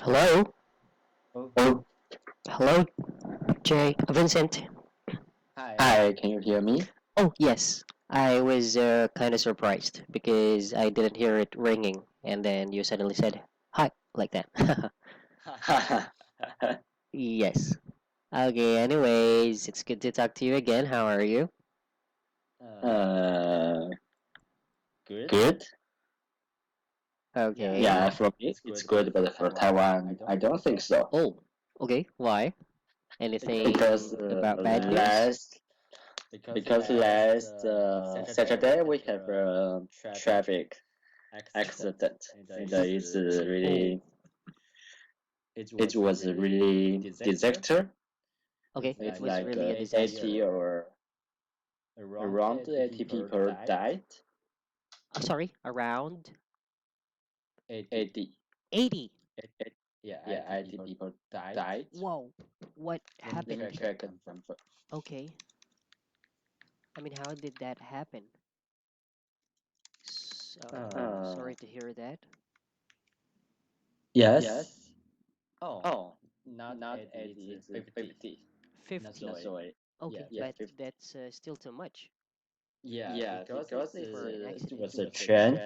Hello? Oh, Hello, Jay. Vincent. hi, can you hear me? Oh, yes. I was kind of surprised because I didn't hear it ringing, and then you suddenly said, hi, like that. Yes. Okay, anyways, it's good to talk to you again. How are you? uh, Good. Good. Okay. Yeah, for me it's good, but for Taiwan, I don't think so. Oh, okay. Why? Because Anything about bad news? last because last Saturday we have a traffic accident, and Oh, it was really disaster. okay. It It's was like really a disaster. 80 or around 80 people died. Sorry, around 80, 80. yeah, 80 people died. Whoa, what Let me happened? check and confirm. Okay. I mean, how did that happen? Uh, Sorry to hear that. yes. Oh, Oh, not not 80, 80, it's it's 50. 50. 50. No, sorry. Okay, Yeah, but 50. that's still too much Yeah, because for an it accident. was a trend,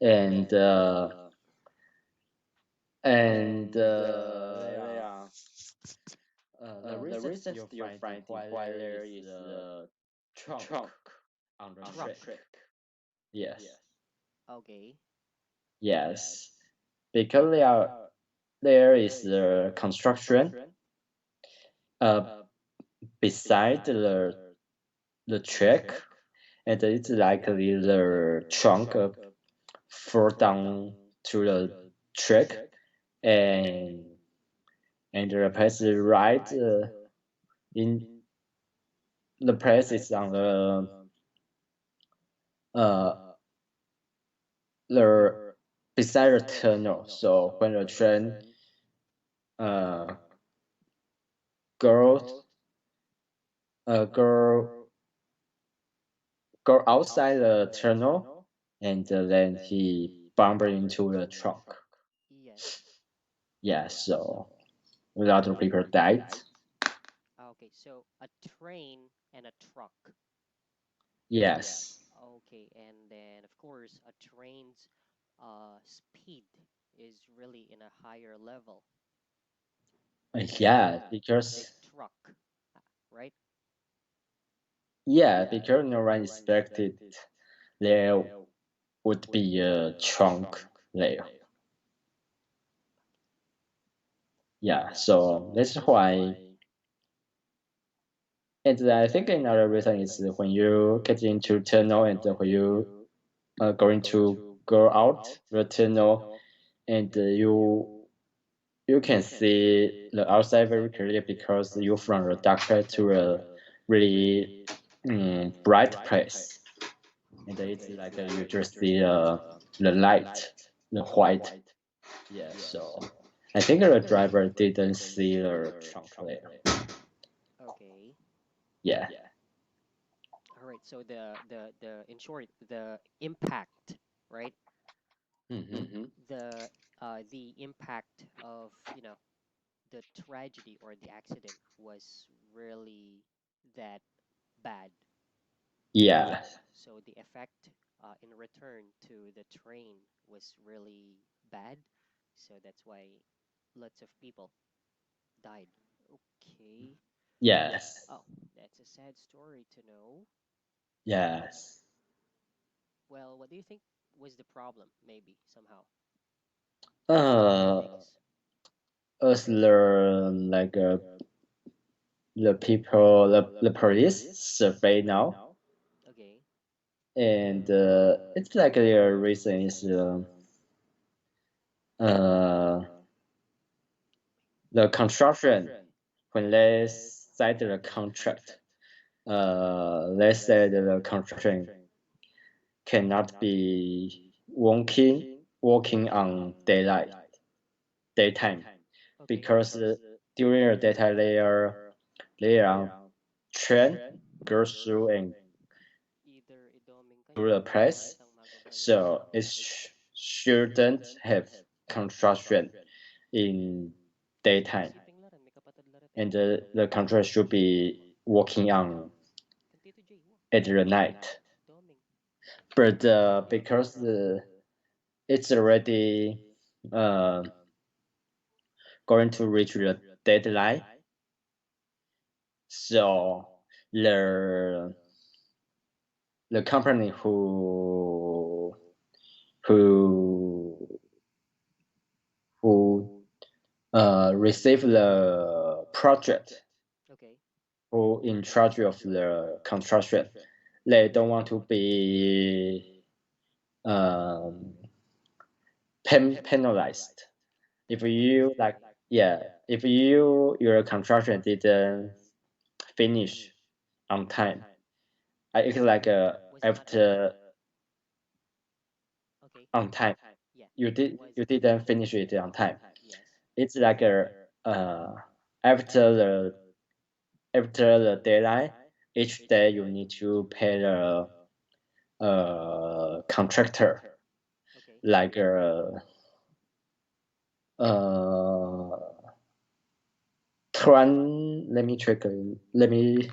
and yeah, the reasons you're finding why there is a trunk on the Truck. track. Yes, Okay. yes, because there is a construction uh beside the track, and it's likely the trunk fall down to the track, and the place right in the place is on uh the beside the tunnel. So when the train uh go go outside the tunnel, and then he bumped into the trunk. Yes. Yeah, so a lot of people died. Okay, so a train and a truck. Yes. Okay, and then of course a train's speed is really in a higher level than Yeah, a big because truck, right? because no one expected there would be a trunk there. Yeah, so that's why. And I think another reason is when you get into tunnel, and when you are going to go out the tunnel, and you can see the outside very clearly because you from the dark to a really bright place, and it's like you just see the light, the white. Yeah, so I think the driver didn't see the trunk there. Okay. Yeah. All right. So the in short, the impact, right? Mm-hmm. The impact of, the tragedy or the accident was really that bad. Yeah. So the effect in return to the train was really bad. So that's why lots of people died. Okay. Yes. Oh, that's a sad story to know. Yes. Well, what do you think was the problem? Maybe somehow. What do you Uh, think? us learn like the people, the police survey now, Okay. and it's like their reason is uh the construction when they signed the contract. They said the construction cannot be working on daytime, Okay. because during the daytime they are train goes through and Either idoming through kayo the o press, isang magawa ng so trabaho. it's shouldn't have construction in daytime, Siping laran, may kapatid larat and yan. the contractor should be working on Kan Tito J, mo. at the night. Doming. But because it's already uh, going to reach the deadline, so the the company who who receive the project, Okay. who in charge of the construction, they don't want to be um, penalized. If you like, yeah, if your construction didn't finish on time, it's like Was not on time. after Okay. on time, Yeah. It was you didn't finish it on time. yes. It's like uh, after the deadline, each day you need to pay the contractor Okay. like uh, let me check. Let me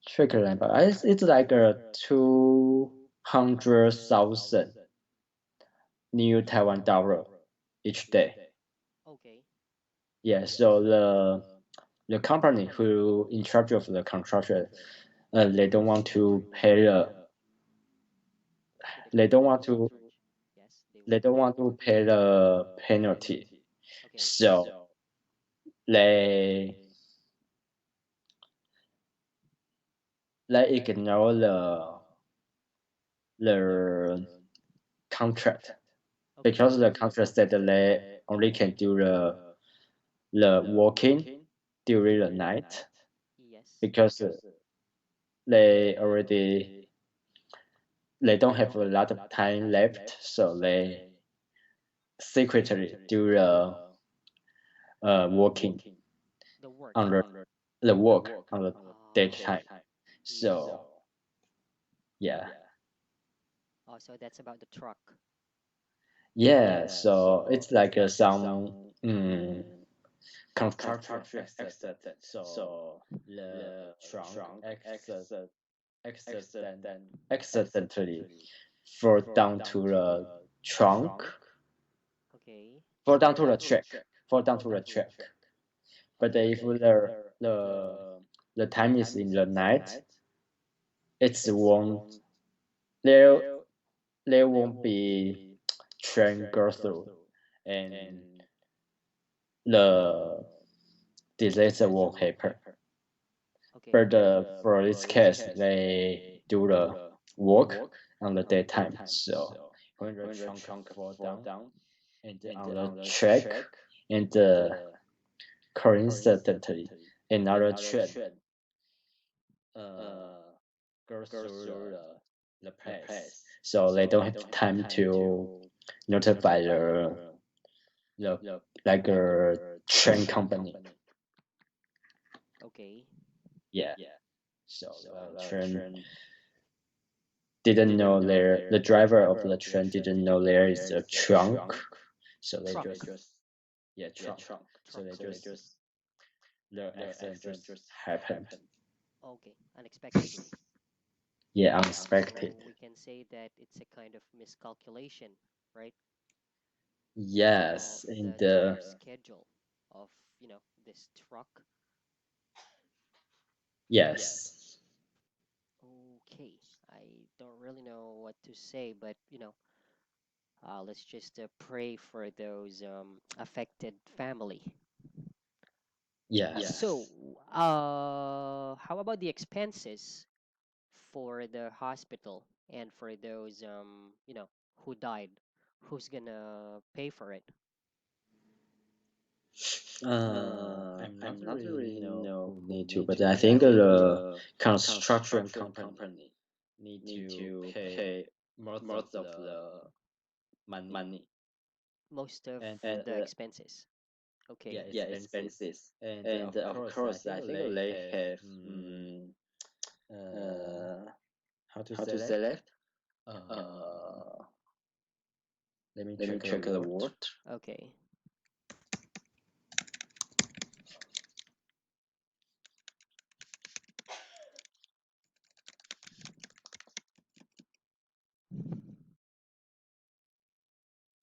check the number. It's like 200,000 new Taiwan dollar each day. Okay. Yeah, so the company who in charge of the construction, they don't want to pay To the they don't company want who's in to charge. Yes, they don't want to pay the penalty. Okay. So they they ignore the contract Okay. because the contract said that they only can do the working during the night Yes. because they already they don't have a lot of time left, so they secretly do working The work. on the work on the Oh, daytime. yes. So yeah, Oh, so that's about the truck. yeah. So it's like some construction accident. So the trunk accidentally fall down to the trunk, Okay. fall down to the track, fall down to the track. But Okay. if the the time is in the night, it's won't there there won't be train go through, and the disaster won't happen. Okay. But for this case, they do the work on the daytime. So when the trunk fall down and on the track, and coincidentally another train uh, goes through the place. So they don't have time to notify the like a train company. Okay. Yeah. So the train didn't know the driver of the train didn't know there is a trunk. So they Truck. just yeah trunk. So Truck. they just the accident just happened. Okay. Unexpectedly. Yeah, So unexpected. we can say that it's a kind of miscalculation, right? Of Yes, the and time schedule of, this truck. yes. Okay. I don't really know what to say, but, let's just pray for those affected family. So, Yes. how about the expenses for the hospital and for those, who died? Who's gonna pay for it? I'm not really know who need to, but I think the construction company need to pay most of the money Most of and the expenses. yeah, Okay. expenses. And of course, I think they have uh, how to say that? Uh, Let me Let me check check the the word. word. Okay.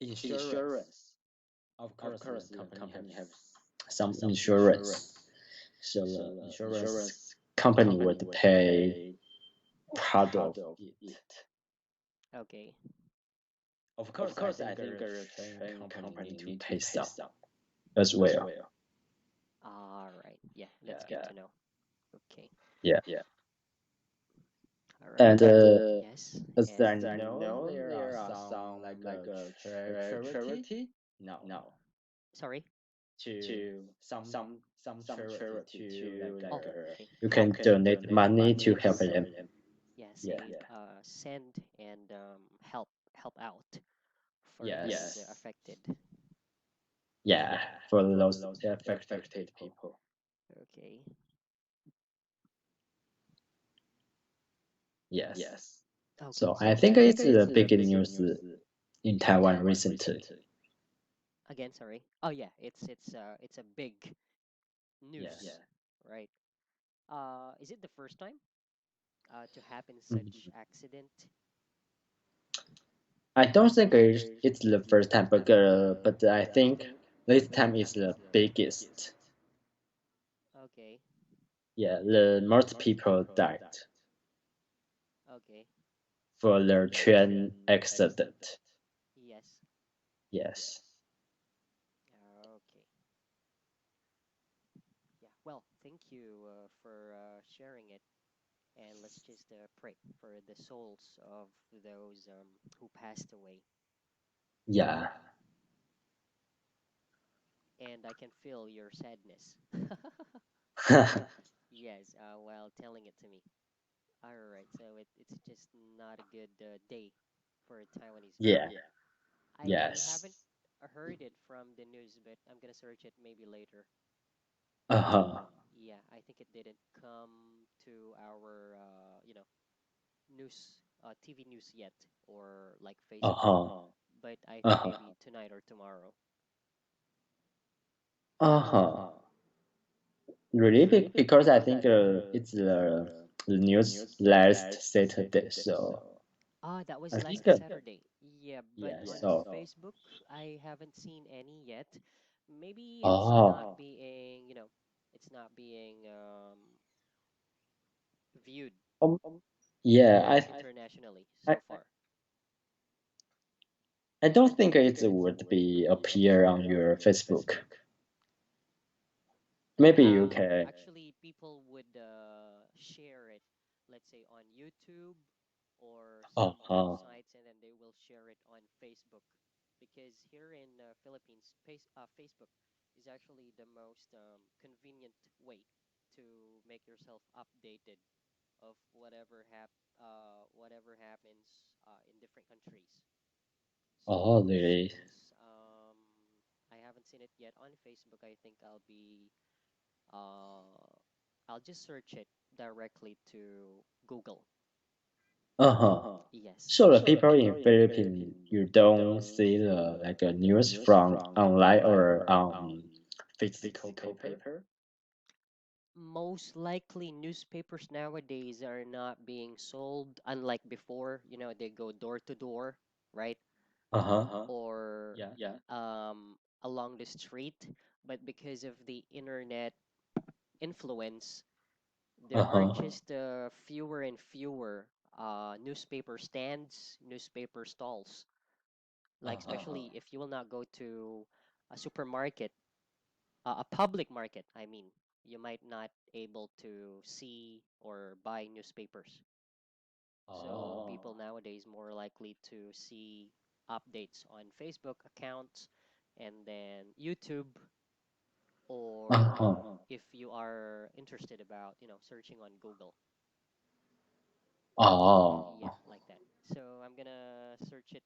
Insurance. Of Of course, course, the the company have company have some some insurance. insurance. So So the the insurance insurance company company would would pay pay part part of of it. it. Okay. Of Of course, I course, I think think a a train train company company need to need to pay pay some some as as well. well. All right. Yeah, that's Yeah, good Yeah, to know. Okay. yeah. yeah. All right. And And Yes. as And I as I know, know, there are there are some some like a charity. charity. No, No, sorry. to to some some charity charity to to like Oh, like okay. you you can can donate donate money to money to help Yes. help them. them. Yes. Yeah. They Yeah. send and help out for those Yes. Yes. affected. Yeah. Yeah. For For those those affected affected people. people. Okay. Yes. Yes. Okay. So I So So think I think it's it's the the big big news news in in Taiwan Taiwan recently. recently. again, sorry. Oh yeah, it's a big Yes. news, Yeah. right? Is it the first time to happen Mhm. such accident? I don't think it's the first time, but I think this time is the biggest. Okay. Yeah, the most people died Okay. for the train accident. Yes. Yes. Okay. Yeah. Well, thank you for sharing it, and let's just pray for the souls of those who passed away. Yeah. And I can feel your sadness. Yes, while telling it to me. All right, so it's just not a good day for Taiwanese Yeah. people. Yeah. I Yes. haven't heard it from the news, but I'm gonna search it maybe later. Uh-huh. Yeah, I think it didn't come to our news TV news yet or like Facebook, Uh-huh. Uh-huh. but I think Uh-huh. maybe tonight or tomorrow. Uh-huh. Uh-huh. Really? Really? Because I Because I think think it's it's the the news news last last Saturday, Saturday. so So Ah, that I was think last Saturday. Yeah, but yeah, yeah. on so So Facebook, I haven't seen any yet. Maybe it's not oh, oh being, it's not being viewed um, yeah, internationally I so far. I don't I think don't think it it would would be be appear on appear on your your Facebook. Facebook. Maybe you Actually, can. actually, people would share it, let's say on YouTube or some Uh-huh. websites, and then they will share it on Facebook. Because here in Philippines, Facebook is actually the most convenient way to make yourself updated of whatever happens in different countries. Oh, So really? since I haven't seen it yet on Facebook, I think uh, I'll just search it directly to Google. Uh-huh. Uh-huh. Yes. So the So the people people in in Philippines, Philippines, you you don't don't see see the the like a like a news news from from online online or or physical physical paper. paper. Most likely, newspapers nowadays are not being sold, unlike before. They go door to door, right? Uh-huh. Uh-huh. Or Yeah. Yeah. along the street. But because of the internet influence, there are Uh-huh. Uh-huh. just fewer and fewer newspaper stands, newspaper stalls. Like, Uh-huh. Uh-huh. especially if you will not go to a supermarket, a public market, I mean, you might not able to see or buy newspapers. So Oh. people Oh. nowadays more likely to see updates on Facebook accounts and then YouTube, or Uh-huh. Uh-huh. if you are interested about, searching on Google. Oh. Yeah, like that. So I'm gonna search it.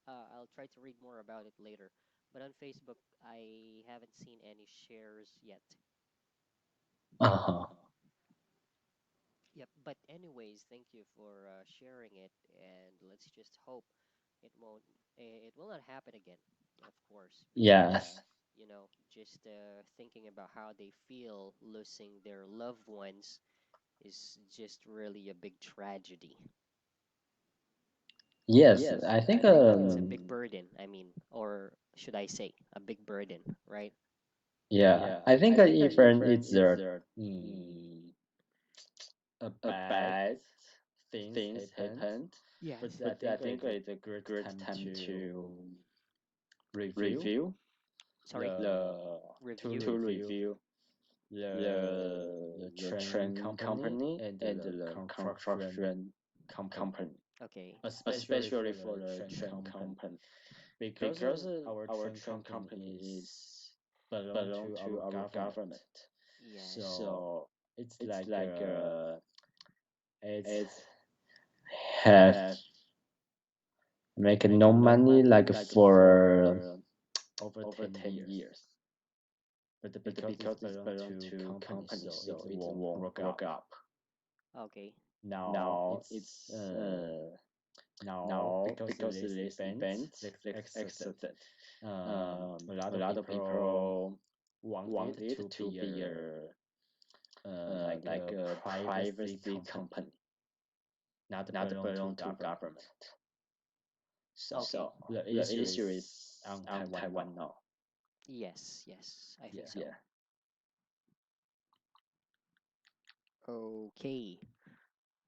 I'll try to read more about it later. But on Facebook, I haven't seen any shares yet. Uh-huh. Yep. But anyways, thank you for sharing it, and let's just hope it won't. It will not happen again, of course, because Yes. just thinking about how they feel losing their loved ones is just really a big tragedy. Yes, I think It's a big burden, I mean, or should I say, a big burden, right? yeah, I think even it's mm, a bad things happened, but Yes. I think it's a good time to review Sorry, the to review. review the train company and the construction company, Okay. especially for the train company, because our train company is belong to our government. Yes. So it's like it's have make no money like for over 10 years, but because it's belong to company, so it won't broke up. Okay. Now it's now because of this event, like accident, a lot of people want it to be like a privacy company, not belong to government. So Okay. the issue is on Taiwan now. Yes, yes, I think Yeah. so. Okay.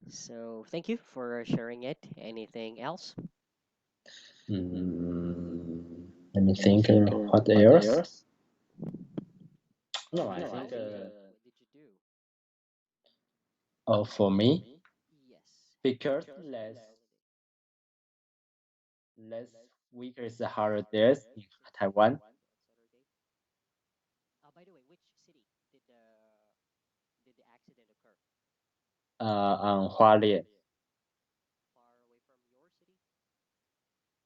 So thank you for sharing it. Anything else? Let me think. What else? No, I How think. was your day? What did you do? Oh, for me, Yes. because This last holiday. last week is the holidays in Taiwan. On Saturday. By the way, which city did the accident occur? On Hualien. Far away from your city?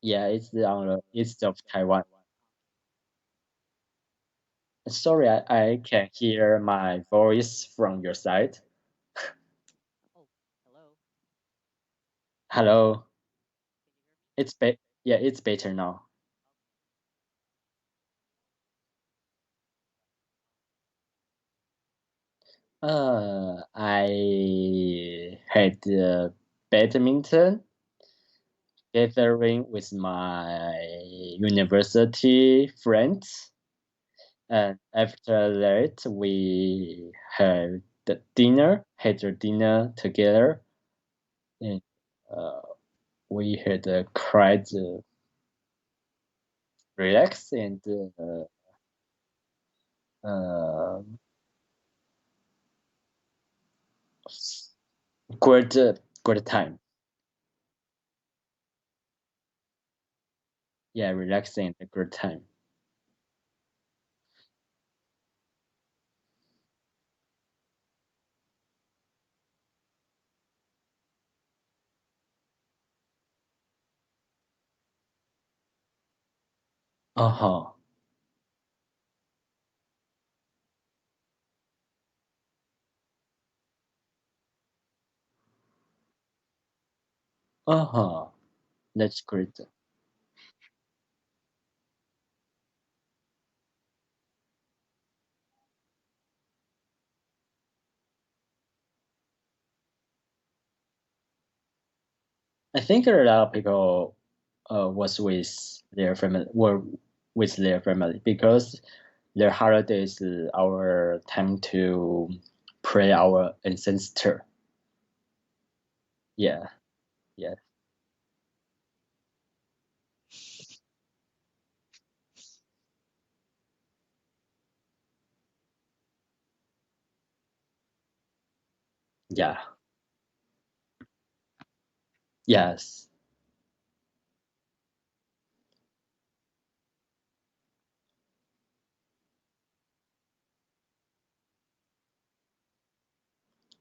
Yeah, it's on the east of Taiwan. Okay. Sorry, I can hear my voice from your side. Oh, hello. Hello. Can you hear me? It's yeah, it's better now. I had badminton gathering with my university friends, and after that we had a dinner together, and uh, we had quite relaxed and uh, good good time. Yeah, relaxing and a good time. Uh-huh. Uh-huh. That's great. I think a lot of people was were with their family because their holidays is our time to pray our ancestor. Yeah, yeah, yeah, yes.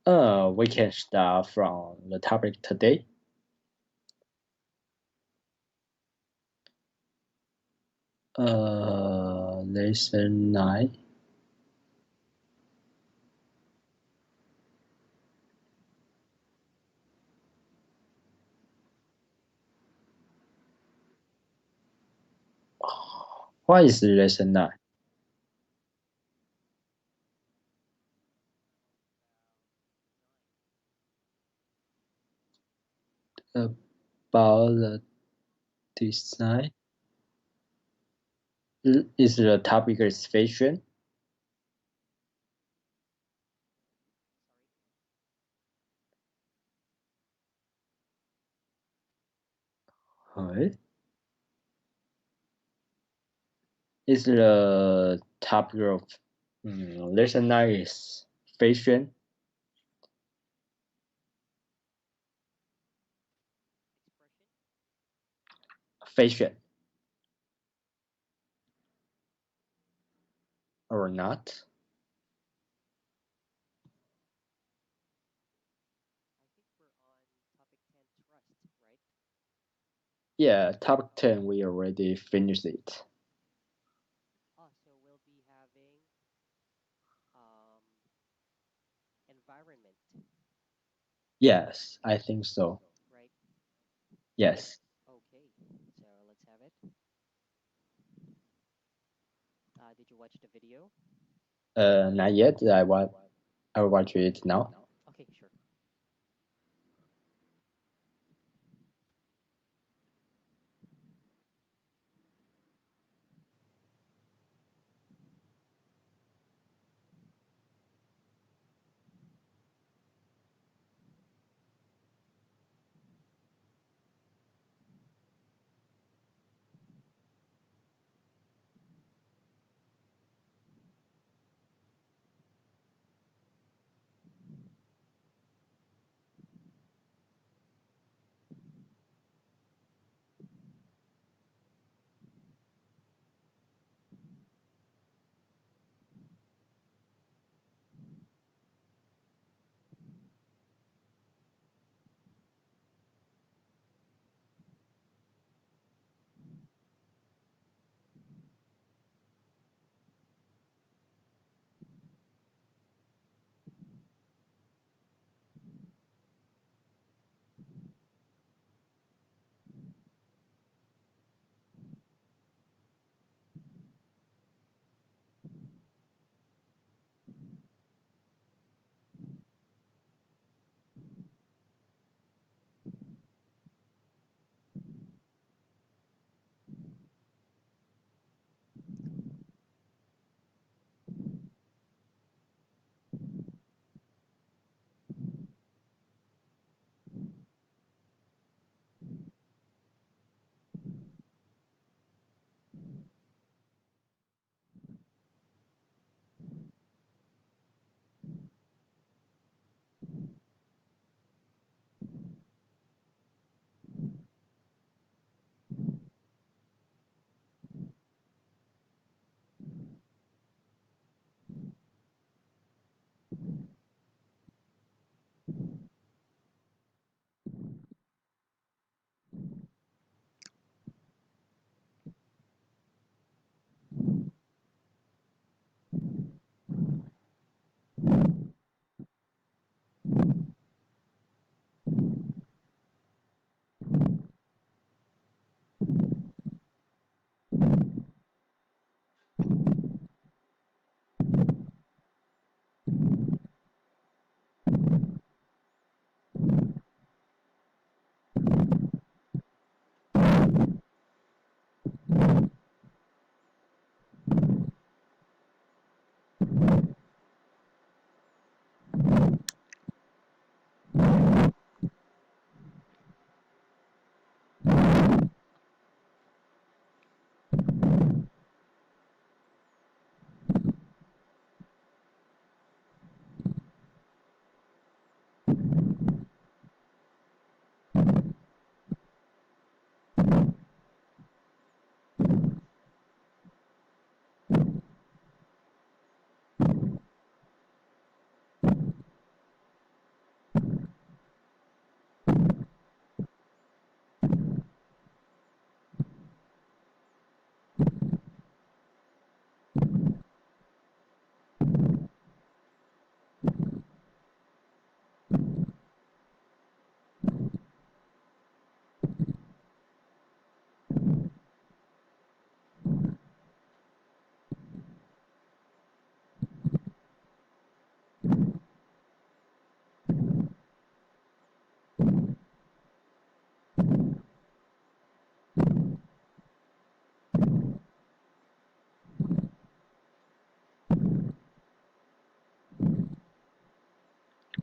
We can start from the topic today. Lesson 9. What is lesson 9? About the design. Is the topic is fashion? Alright. Is the topic of lesson 9 is fashion? Fashion or not? Yeah, topic 10 we already finished it. Oh, so we'll be having um, environment, Yes, I think so. right? Yes. Okay, so let's have it. Did you watch the video? Not yet. I will watch it now. Okay, sure.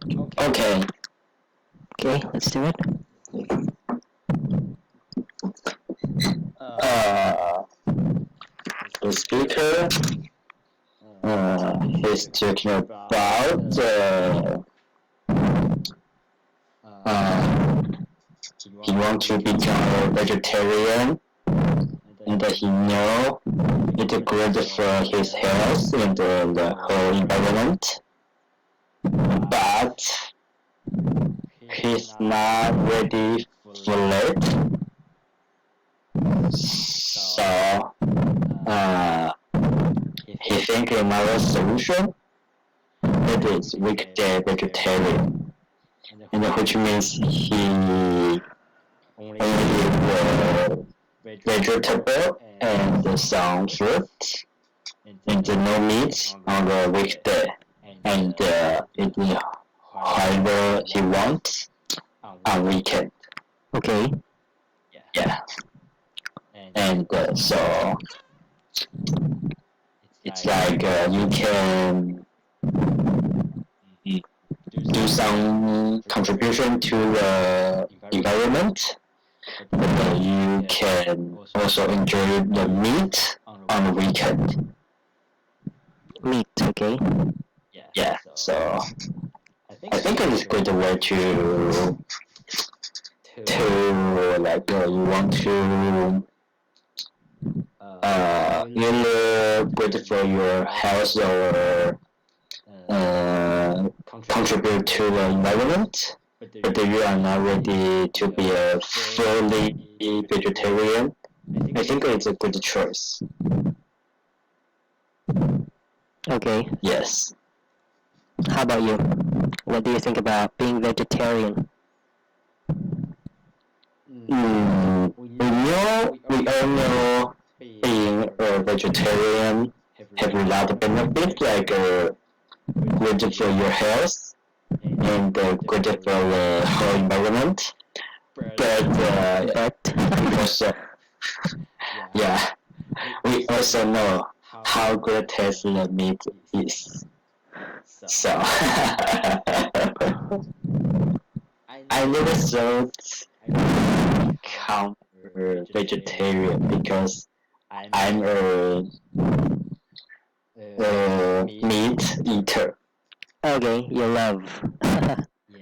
Okay. Okay, let's do it. Uh, the speaker, he's talking about uh, he want to become a vegetarian, and he know it's good for his health and the whole environment, but he's not ready for it. So he think another solution that is weekday vegetarian, and which means he only eat vegetable and some fruit and no meat on the weekday, and eat however he wants on weekend. Okay. Yeah, and so it's like you can do some contribution to the environment, but you can also enjoy the meat on the weekend. Meat, okay. Yeah, so I think it is good way to like you want to really good for your health or contribute to the environment, but you are not ready to be a fully vegetarian. I think it's a good choice. Okay. Yes. How about you? What do you think about being vegetarian? We all know being a vegetarian have a lot of benefits, like good for your health and good for the whole environment. But we also, yeah, we also know how good taste the meat is. So I never thought I become a vegetarian because I'm a meat eater. Okay, you love.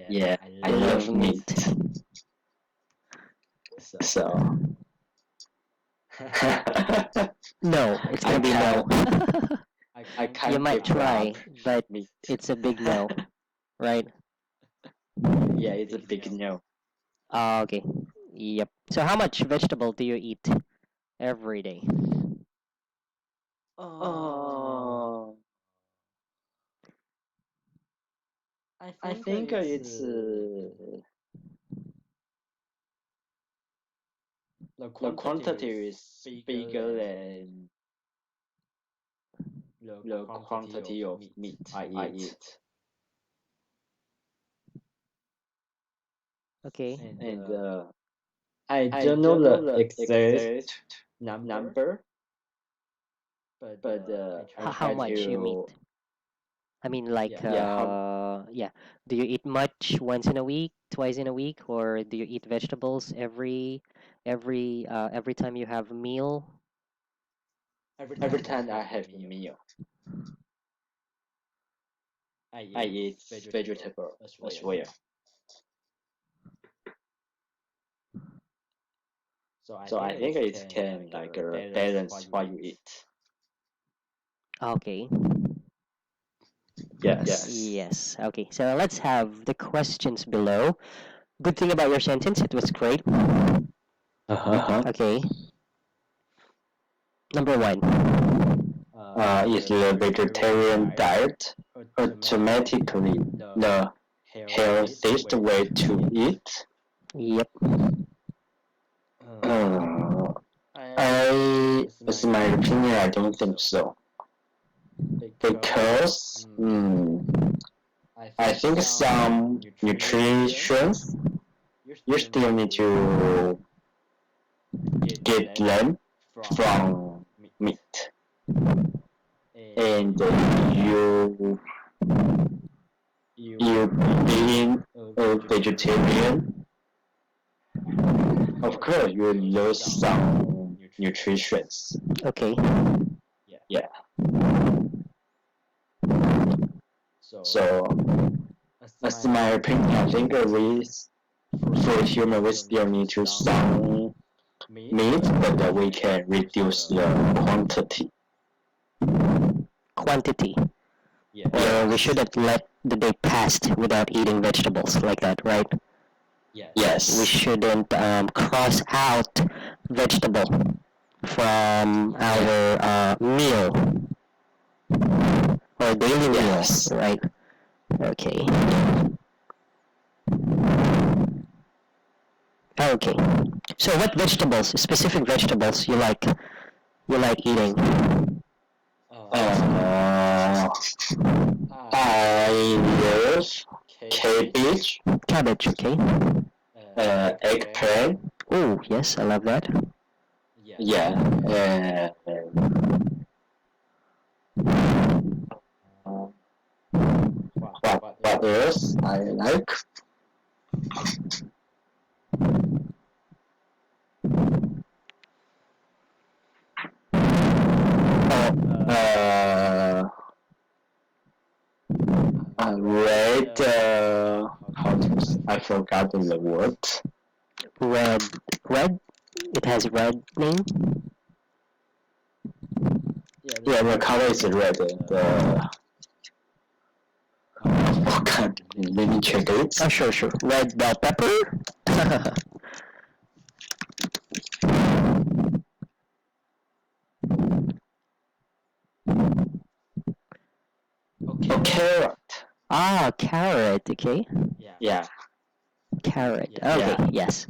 Yeah, I love meat. So No, it's gonna be no. I can't You might give try, up but meat. it's a big no, right? Yeah, it's a big no. Okay. Yep. So how much vegetable do you eat every day? Oh, I think it's the quantity is bigger than the quantity of meat I eat. Okay. And I don't know the exact number, but I How try much you meat? to I mean, like, yeah how yeah. Do you eat much once in a week, twice in a week, or do you eat vegetables every time you have a meal? every time I have a meal I eat vegetable as well. So I think it can like balance what you eat. Okay. Yes. Yes. Okay. So let's have the questions below. Good thing about your sentence, it was great. Uh-huh. Okay. Number one. Is the vegetarian diet automatically the healthiest way to eat? Yep. Uh, as my opinion, I don't think so. Because I think some nutrition you still need to get them from meat, and you you being a vegetarian, of course you lose some nutritions. Okay. Yeah. So, as my opinion, I think for human we still need to some meat, but we can reduce the quantity. Quantity. Yeah. Or we shouldn't let the day pass without eating vegetables like that, right? We Yes. shouldn't cross out vegetable from our meal or daily meal, Yes. right? Okay. Okay. So what vegetables, specific vegetables you like eating? Uh, I love cabbage, Cabbage, okay. eggplant. Oh, yes, I love that. Yeah. What else I like? Uh, red. I forgot the word. Red. Red? It has red name? Yeah, the color is red. The okay, let me check it. Oh, sure. Red bell pepper? Oh, carrot. Ah, carrot, okay. Yeah, Carrot. Yeah. Okay, Yeah. yes.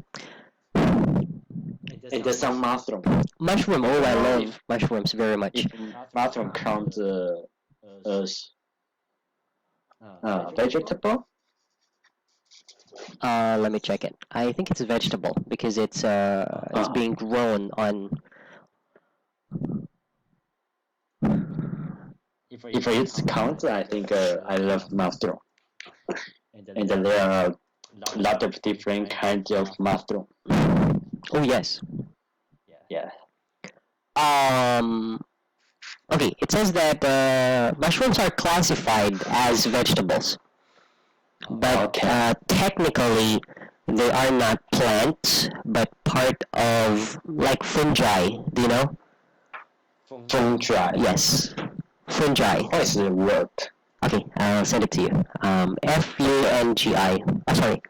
and there's some mushroom. Mushroom. Oh, I love mushrooms very much. If mushroom count as vegetable? Let me check it. I think it's a vegetable because it's being grown on. If it's count, I think I love mushroom. And there are a lot of different kinds of mushroom. Oh yes. Yeah. Okay. It says that mushrooms are classified as vegetables, but Okay. technically they are not plants, but part of like fungi. Do you know? Fungi. Yes, fungi. What is the word? Okay, I'll send it to you. Fungi. Oh, sorry.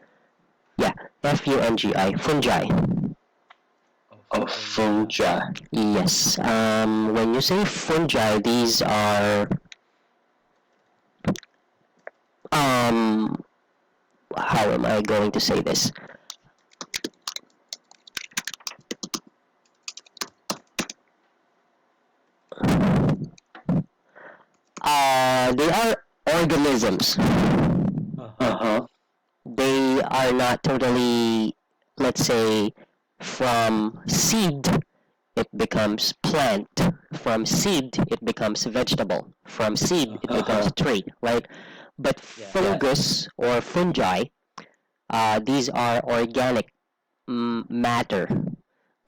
Yeah, fungi. Fungi. Oh, fungi. Yes. When you say fungi, these are how am I going to say this? They are organisms. Uh-huh. They are not totally, let's say, from seed it becomes plant, from seed it becomes vegetable, from seed it becomes tree, right? But fungus or fungi, these are organic matter.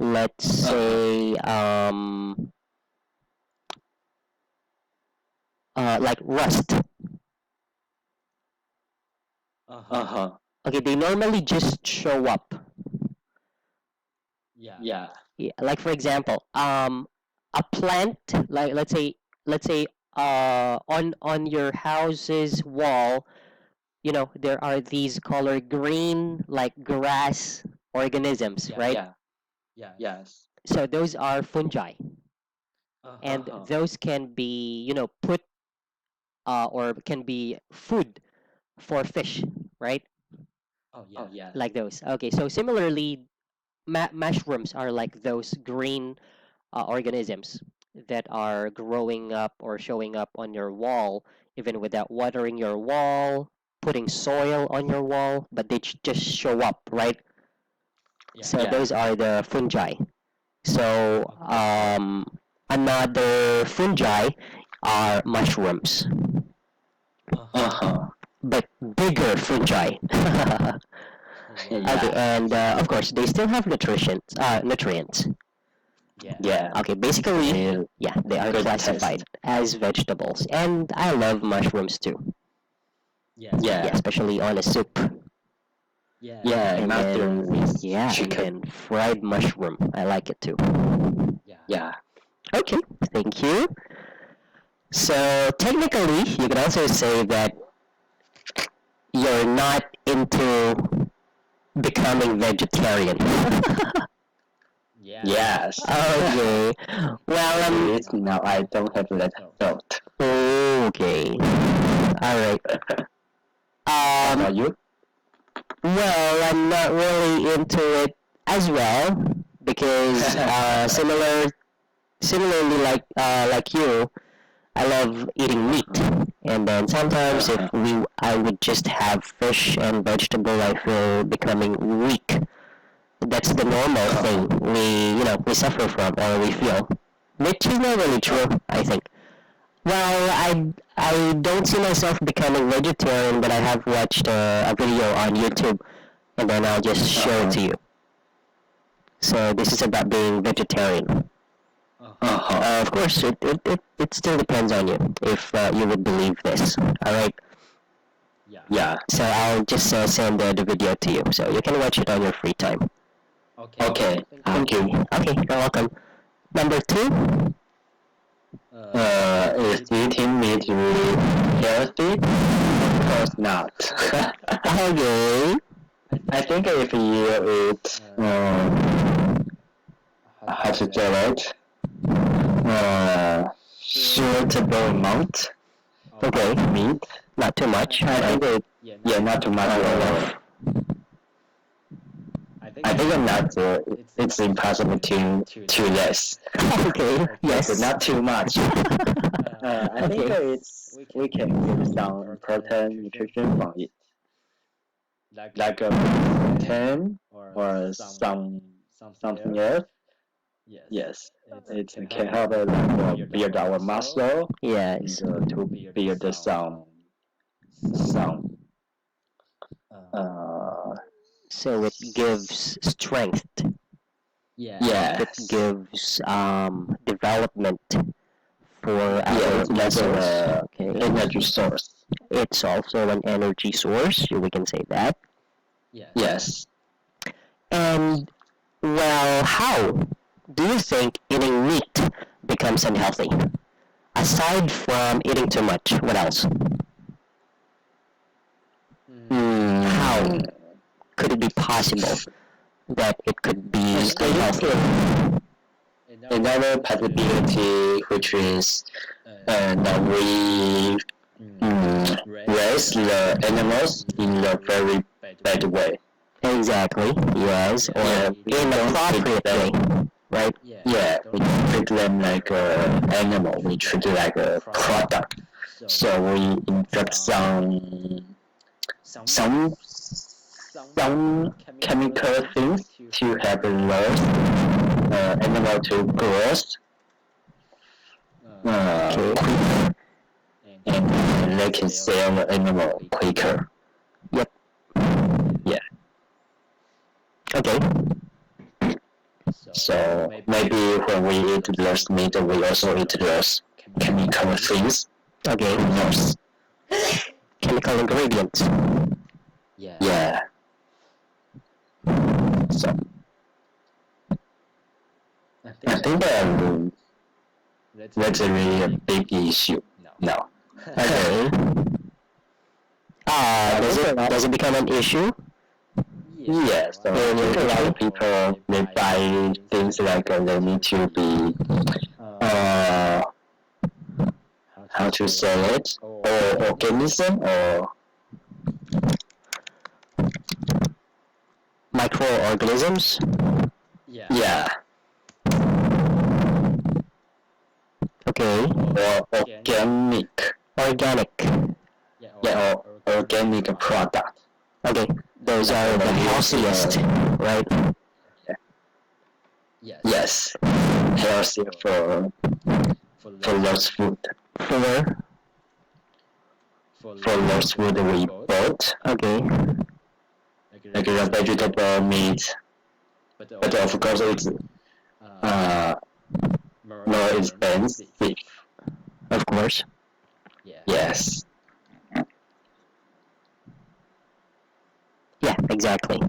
Let's say like rust. Uh-huh. Okay, they normally just show up. Yeah. Yeah, like for example, a plant, like let's say on your house's wall, you know, there are these color green like grass organisms, right? Yes. So those are fungi, and Uh-huh. those can be, you know, put or can be food for fish, right? Oh, yeah. Like those. Okay, so similarly, mushrooms are like those green organisms that are growing up or showing up on your wall, even without watering your wall, putting soil on your wall, but they just show up, right? So Yeah. those are the fungi. So another fungi are mushrooms. Uh-huh. but bigger fungi. Yeah. Okay, and of course they still have nutrients. Yeah. Yeah. Okay, basically, They yeah, they are good classified taste. as vegetables, and I love mushrooms too. Yeah. Yeah, Yeah. especially on a soup, Yeah. Yeah. and Mushroom then with yeah, and chicken. then fried mushroom. I like it too. Yeah. Yeah. Okay, thank you. So technically, you could also say that you're not into becoming vegetarian. Yeah. Yes. Okay. Well, It now I don't have that thought. okay. All right. How Um. about you? Well, I'm not really into it as well because similarly like you, I love eating meat. And then sometimes if I would just have fish and vegetable, I feel becoming weak. That's the normal thing we suffer from or we feel, which is not really true, I think. Well, I don't see myself becoming vegetarian, but I have watched a video on YouTube, and then I'll just show it to you. So this is about being vegetarian. Of course, it still depends on you if you would believe this. All right. Yeah. Yeah. So I'll just send the video to you, so you can watch it on your free time. Okay. Okay. Thank you. Okay, you're welcome. Number 2. Is eating meat really healthy? Of course not. Okay. I think if you eat how to tell it suitable amount Okay. of meat, Not too much. I think it Yeah. not too much enough. I think not. It's impossible to less. Okay. Yes. But not too much. I think Okay. we can get some important nutrition from it, like a protein or something else. Yes, it can help us build our muscle Yes. and to build some So it gives strength. It yes. gives development for our It's like muscles. a Okay. energy source. It's also an energy source. We can say that. Yes. And well, how do you think eating meat becomes unhealthy? Aside from eating too much, what else? How could it be possible that it could be unhealthy? Another possibility, which is that we raise the animals in a very bad way. Exactly, yes, or Yeah, we don't inappropriate way, treat right? Yeah, we don't treat them like an animal. We treat it like a product. So we inject some chemical things to help those animal to grow Okay. quicker, and they can sell the animal quicker. Yep. Yeah. Okay. So maybe when we eat those meat, we also eat those chemical things. Okay. Who knows? Chemical ingredients. Yeah. So I think that's a really a big issue now. Okay. Does it become an issue? Yeah, so I think a lot of people they buy things like they need to be how to say it, or organism, or Microorganisms? yeah, Okay. or organic, Organic. yeah, or organic product. Okay. Those are the healthiest, right? Yes, healthy for those food. For for those food we bought, Okay. like the vegetable meat. But of course, it's uh, more expensive. Of course. Yes. Yeah, exactly.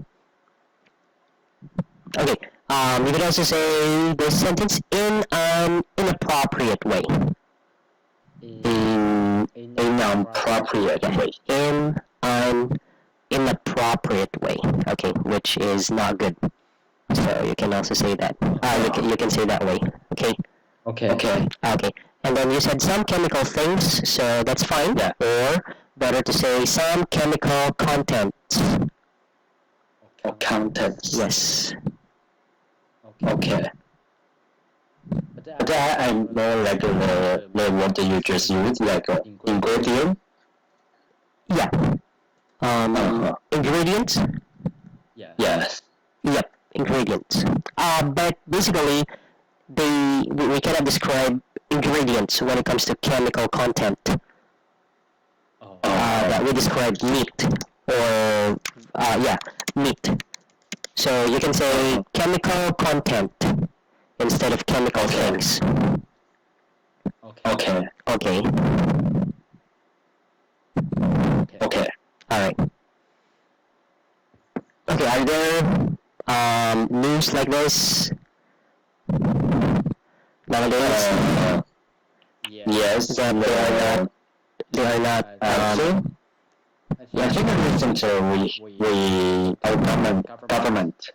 Okay. You could also say this sentence in an inappropriate way. In inappropriate way. In an inappropriate way. Okay, which is not good. So you can also say that. You can say that way. Okay. Okay. Okay. And then you said some chemical things, so that's fine. Yeah. Or better to say some chemical contents. Or contents. Yes. Okay. But I know like the word you just used, like ingredient. Yeah. Ingredients. Yes. Yep. Ingredients. But basically, we cannot describe ingredients when it comes to chemical content. That we describe meat or meat. So you can say chemical content instead of chemical things. Okay. Okay. Okay. All right. Okay. Are there news like this nowadays? Yes, They are not. I think recently our government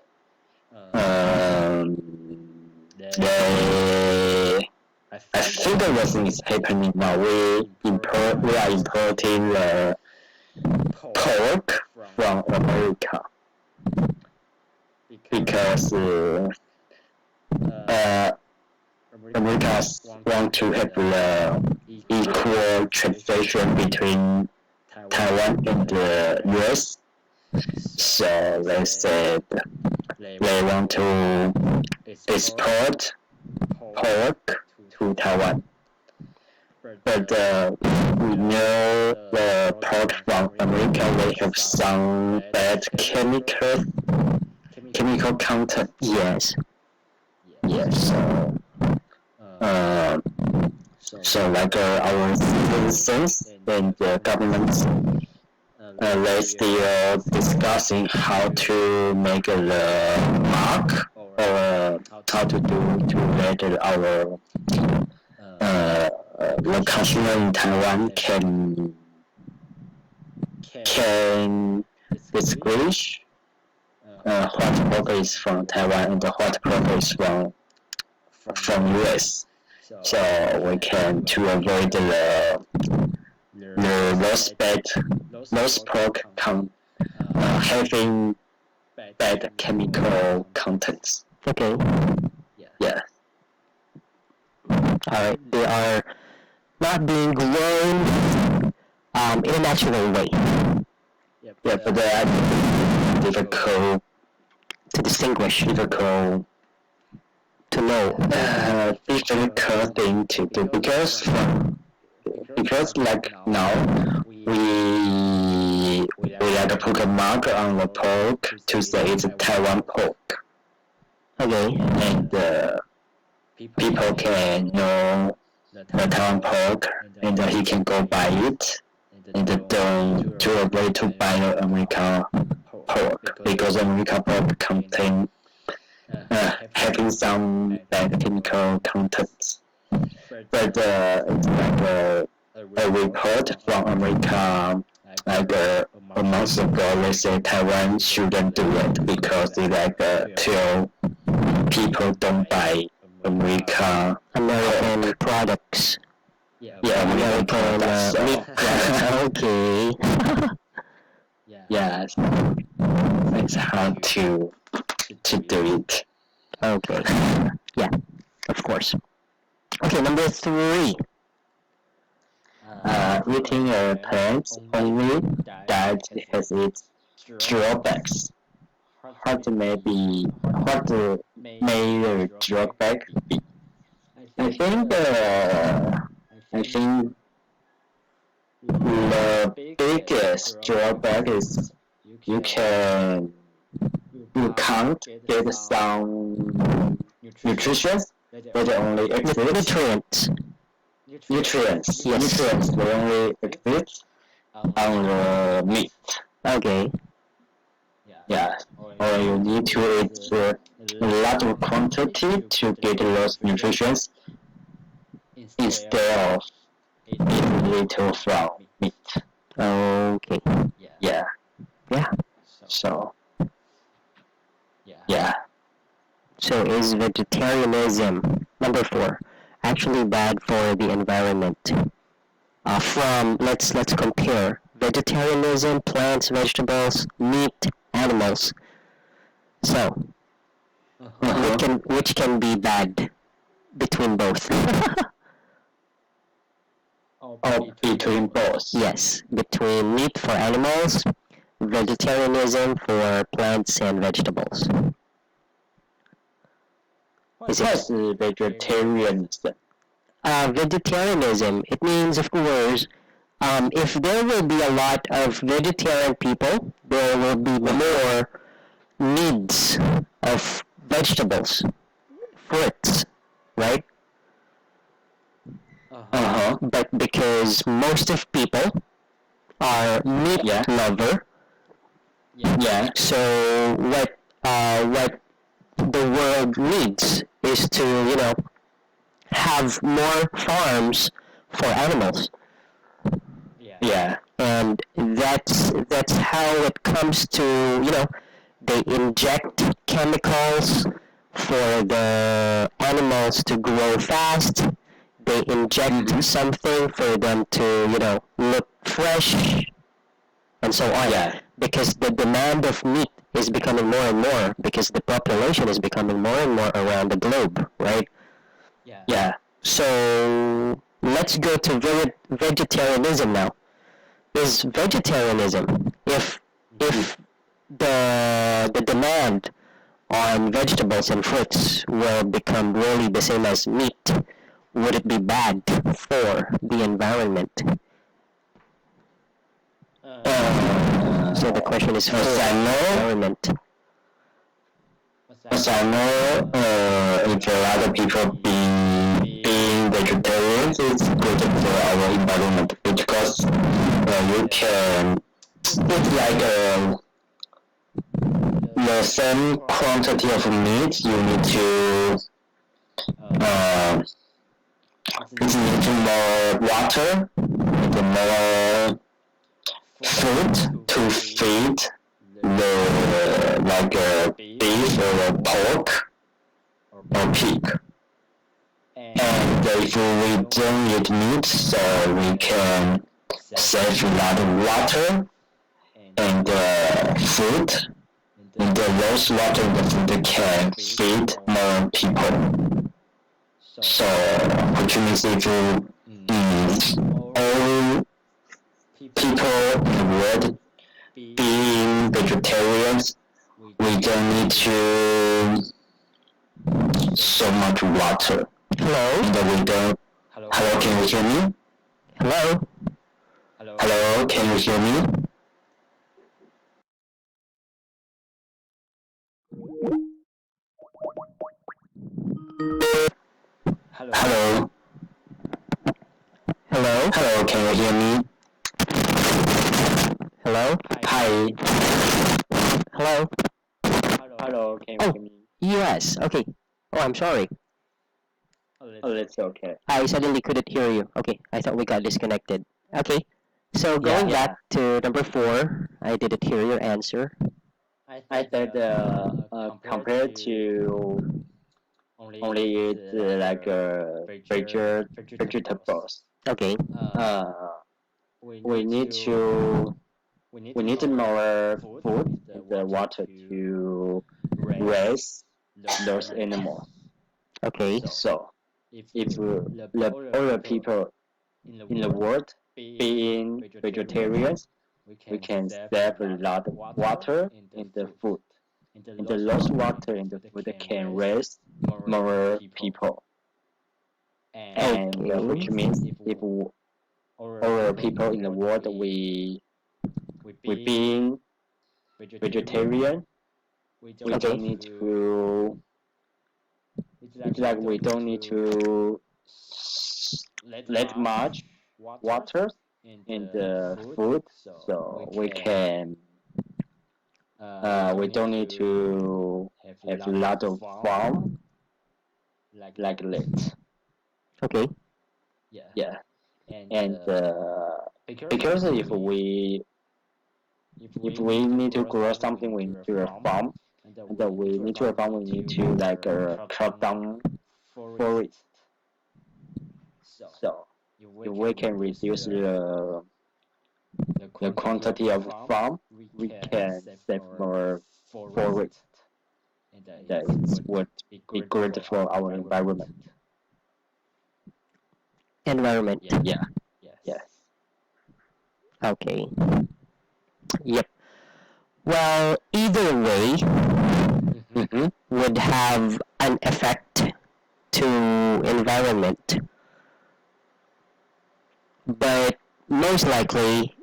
they I think the thing is happening now. We are importing pork from America because America want to have the equal transaction between Taiwan and the US. So they said they want to export pork to Taiwan. But we know the pork from America, they have some bad chemical content. Yes. Yes. So like our citizens and the governments, they still discussing how to make the mark or how to do to let our the consumer in Taiwan can distinguish what pork is from Taiwan and what pork is from US. So we can to avoid the lost pork having bad chemical contents. Okay. Yeah. Alright. They are not being grown in a natural way Yeah, but they are difficult to distinguish, difficult thing to do because like now we like put a mark on the pork to say it's Taiwan pork. Okay. And people can know the Taiwan pork and he can go buy it and don't to avoid to buy the American pork because American pork contain having some bad chemical contents. But it's like a report from America like a month ago. They say Taiwan shouldn't do it because they like till people don't buy American products. Yeah, American products. Okay. Yeah, it's hard to do it. Okay. Yeah, of course. Okay, number 3. Eating plants only that has its drawbacks. What may the drawback be? I think The biggest drawback is you can you can't get some nutrition that only exists Nutrients. nutrients. Nutrients they only exist on the meat. Okay. Yeah, or you need to eat a lot of quantity to get those nutrients instead of eating little from meat. Okay. Yeah, Yeah. so yeah. So is vegetarianism, number 4, actually bad for the environment? From let's compare vegetarianism, plants, vegetables, meat, animals. So which can be bad between both? Or between both. Yes, between meat for animals, vegetarianism for plants and vegetables. Is it What's vegetarianism? vegetarianism? It means, of course, if there will be a lot of vegetarian people, there will be more needs of vegetables, fruits, right? Uh-huh. But because most of people are meat lover, Yeah. so what the world needs is to have more farms for animals, Yeah. and that's how it comes to they inject chemicals for the animals to grow fast. They inject something for them to look fresh and so on. Yeah. Because the demand of meat is becoming more and more because the population is becoming more and more around the globe, right? Yeah. So let's go to vegetarianism now. Is vegetarianism, if the demand on vegetables and fruits will become really the same as meat, would it be bad for the environment? So the question is for the environment. As I know, if a lot of people being vegetarians, it's good for our environment because you can, it's like the same quantity of meat, you need to, you need more water, need more food to feed the like beef or pork or pig. And if we don't eat meat, so we can save a lot of water and food. And those water and the food can feed more people. So, which means if all people in the world being vegetarians, we don't need to so much water. Hello? And we don't. Hello, can you hear me? Hello? Hello, can you hear me? Hello. Hello? Hello, can you hear me? Hello? Hi. Hello? Hello, can you Oh. hear me? Yes, okay. Oh, I'm sorry. Oh, that's okay. I suddenly couldn't hear you. Okay, I thought we got disconnected. Okay, so going Yeah. back to number 4, I didn't hear your answer. I said compared to only eat like vegetables. Okay, We need to we need more food and the water to raise those animals. okay, So if all the people in the world being vegetarians, we can save a lot of water in the food. And the less water in the food can raise more people. And Okay. which means if or people in the world we being vegetarian. We don't need to. It's like we don't need to let much water in the food, so we can. We don't need to have a lot of farm like that. Okay. Yeah, and because if we need to grow something, we need to a farm, and we need to a farm, we need to like cut down forest. So if we can reduce the quantity of farm, we can save more forest. That would be good for our environment. Environment. Yeah. Yes. Okay. Yep. Well, either way Mm-hmm. would have an effect to environment, but most likely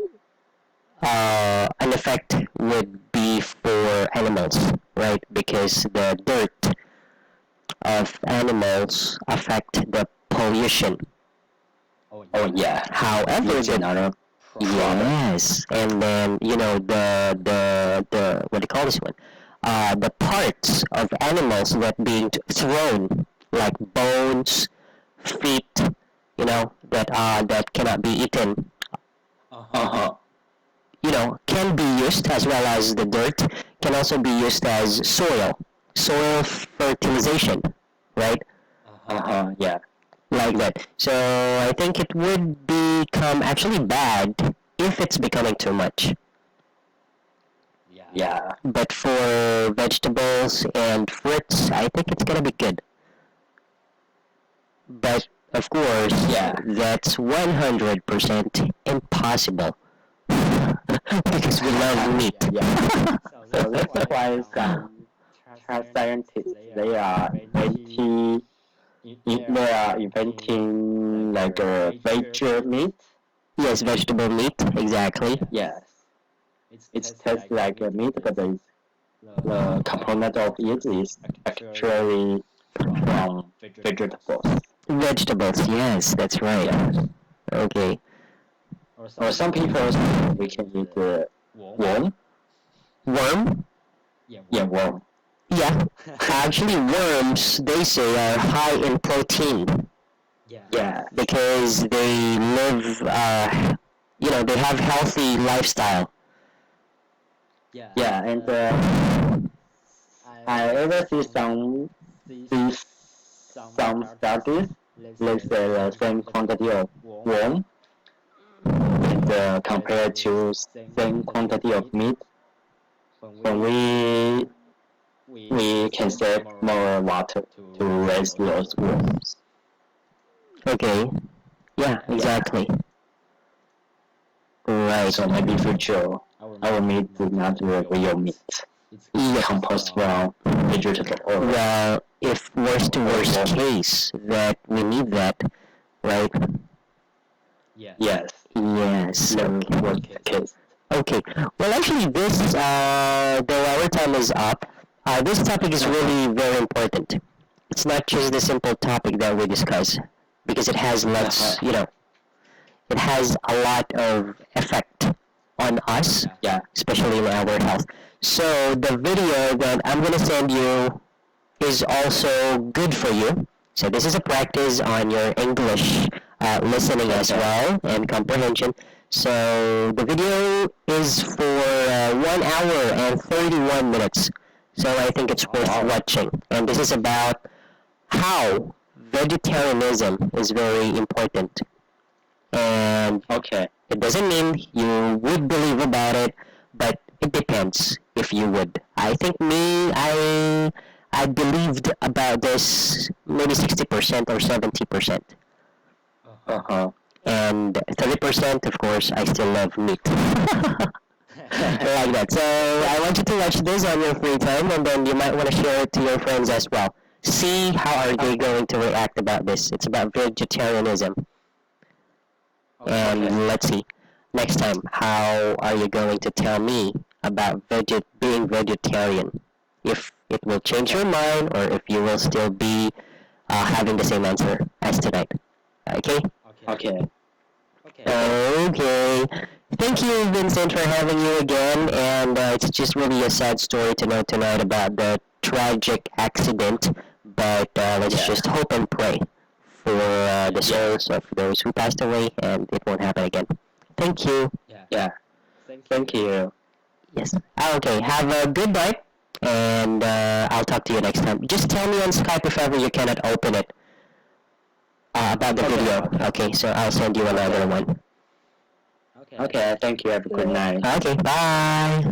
an effect would be for animals, right? Because the dirt of animals affect the pollution. Oh yeah. However, It's another problem. yes, and then the what do you call this one? The parts of animals that being thrown, like bones, feet, that cannot be eaten, Uh-huh. Can be used, as well as the dirt can also be used as soil fertilization, right? Uh-huh. Yeah. Like that. So I think it would become actually bad if it's becoming too much. Yeah. But for vegetables and fruits, I think it's gonna be good. But of course, Yeah. that's 100% impossible because we love meat. Yeah. So that's why some scientists they are inventing like a veg meat. Yes, vegetable meat, exactly. Yes. It tastes like a meat, but the component of it is actually from vegetables. Vegetables, yes, that's right. Yes. Okay. Or some people say we can eat worm. Worm? Yeah, worm. Yeah. Actually, worms, they say, are high in protein Yeah. because they live, they have healthy lifestyle. Yeah, and I ever see some studies. Let's say the same quantity of worm and compared to same quantity of meat. When we can save more water to raise those worms. Okay. Yeah, exactly. Right. So maybe future our meat is not real meat. It's composed from vegetable oil. Well, if worst to worst case that we need that, right? Yes. Yes. That was the case. Okay. Well, actually, though our time is up, this topic is really very important. It's not just the simple topic that we discuss, because it has lots, it has a lot of effect on us, Yeah. especially in our health. So the video that I'm going to send you is also good for you. So this is a practice on your English listening as well and comprehension. So the video is for 1 hour and 31 minutes. So I think it's worth watching. And this is about how vegetarianism is very important. And Okay. it doesn't mean you would believe about it, but it depends if you would. I think I believed about this maybe 60% or 70%. Uh-huh. And 30%, of course, I still love meat. Like that. So I want you to watch this on your free time, and then you might want to share it to your friends as well. See how are they going to react about this. It's about vegetarianism. And Okay. let's see, next time, how are you going to tell me about being vegetarian? If it will change your mind, or if you will still be having the same answer as tonight. Okay? Okay. Okay. Okay. Thank you, Vincent, for having you again. And it's just really a sad story to know tonight about the tragic accident. But let's Yeah. just hope and pray for the Yeah. souls of those who passed away, and it won't happen again. Thank you. Yeah. Yeah. Thank Thank you. you. Yes. Okay. Have a good night, and I'll talk to you next time. Just tell me on Skype if ever you cannot open it about the Okay. video. Okay. So I'll send you another Okay. one. Okay. Okay. Thank you. Have a good night. Okay. Bye.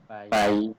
Bye. Bye.